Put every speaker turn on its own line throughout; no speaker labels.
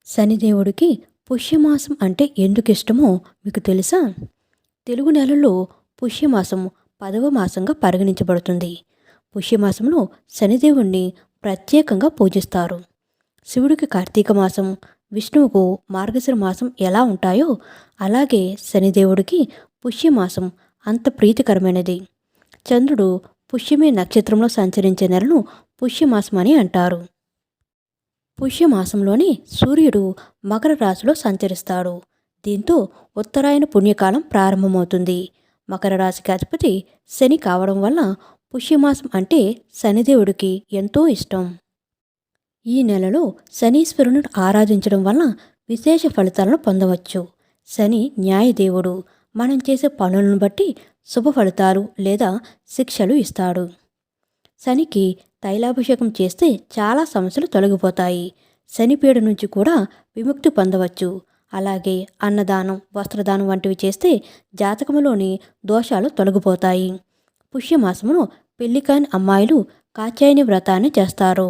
శనిదేవుడికి పుష్యమాసం అంటే ఎందుకిష్టమో మీకు తెలుసా? తెలుగు నెలల్లో పుష్యమాసం 10వ మాసంగా పరిగణించబడుతుంది. పుష్యమాసంలో శనిదేవుణ్ణి ప్రత్యేకంగా పూజిస్తారు. శివుడికి కార్తీక మాసం, విష్ణువుకు మార్గశిర మాసం ఎలా ఉంటాయో అలాగే శనిదేవుడికి పుష్యమాసం అంత ప్రీతికరమైనది. చంద్రుడు పుష్యమి నక్షత్రంలో సంచరించే నెలను పుష్యమాసం అని అంటారు. పుష్యమాసంలోనే సూర్యుడు మకర రాశిలో సంచరిస్తాడు. దీంతో ఉత్తరాయణ పుణ్యకాలం ప్రారంభమవుతుంది. మకర రాశికి అధిపతి శని కావడం వల్ల పుష్యమాసం అంటే శనిదేవుడికి ఎంతో ఇష్టం. ఈ నెలలో శనీశ్వరుని ఆరాధించడం వల్ల విశేష ఫలితాలను పొందవచ్చు. శని న్యాయదేవుడు. మనం చేసే పనులను బట్టి శుభ ఫలితాలు లేదా శిక్షలు ఇస్తాడు. శనికి తైలాభిషేకం చేస్తే చాలా సమస్యలు తొలగిపోతాయి. శనిపీడ నుంచి కూడా విముక్తి పొందవచ్చు. అలాగే అన్నదానం, వస్త్రదానం వంటివి చేస్తే జాతకంలోని దోషాలు తొలగిపోతాయి. పుష్యమాసంలో పెళ్లి కాని అమ్మాయిలు కాత్యాయని వ్రతాన్ని చేస్తారు.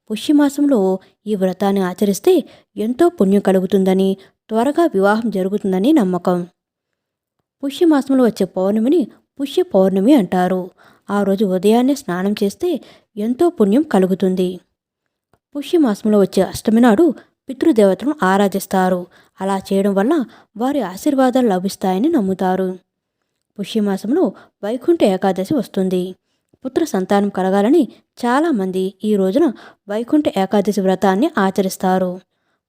పుష్యమాసంలో ఈ వ్రతాన్ని ఆచరిస్తే ఎంతో పుణ్యం కలుగుతుందని, త్వరగా వివాహం జరుగుతుందని నమ్మకం. పుష్యమాసంలో వచ్చే పౌర్ణమిని పుష్య పౌర్ణమి అంటారు. ఆ రోజు ఉదయాన్నే స్నానం చేస్తే ఎంతో పుణ్యం కలుగుతుంది. పుష్యమాసంలో వచ్చే అష్టమి నాడు పితృదేవతలను ఆరాధిస్తారు. అలా చేయడం వల్ల వారి ఆశీర్వాదాలు లభిస్తాయని నమ్ముతారు. పుష్యమాసంలో వైకుంఠ ఏకాదశి వస్తుంది. పుత్ర సంతానం కలగాలని చాలామంది ఈ రోజున వైకుంఠ ఏకాదశి వ్రతాన్ని ఆచరిస్తారు.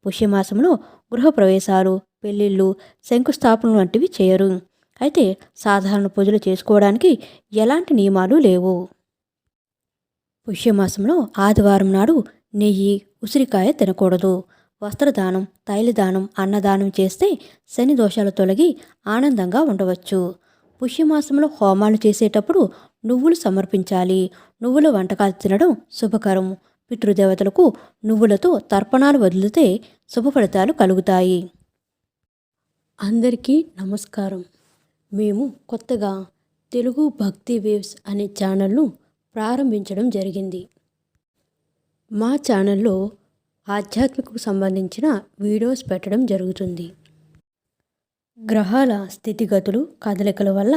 పుష్యమాసంలో గృహప్రవేశాలు, పెళ్ళిళ్ళు, శంకుస్థాపనలు వంటివి చేయరు. అయితే సాధారణ పూజలు చేసుకోవడానికి ఎలాంటి నియమాలు లేవు. పుష్యమాసంలో ఆదివారం నాడు నెయ్యి, ఉసిరికాయ తినకూడదు. వస్త్రదానం, తైలదానం, అన్నదానం చేస్తే శని దోషాలు తొలగి ఆనందంగా ఉండవచ్చు. పుష్యమాసంలో హోమాలు చేసేటప్పుడు నువ్వులు సమర్పించాలి. నువ్వుల వంటకాలు తినడం శుభకరం. పితృదేవతలకు నువ్వులతో తర్పణాలు వదిలితే శుభ ఫలితాలు కలుగుతాయి. అందరికీ నమస్కారం. మేము కొత్తగా తెలుగు భక్తి వేవ్స్ అనే ఛానల్ను ప్రారంభించడం జరిగింది. మా ఛానల్లో ఆధ్యాత్మికకు సంబంధించిన వీడియోస్ పెట్టడం జరుగుతుంది. గ్రహాల స్థితిగతులు, కదలికల వల్ల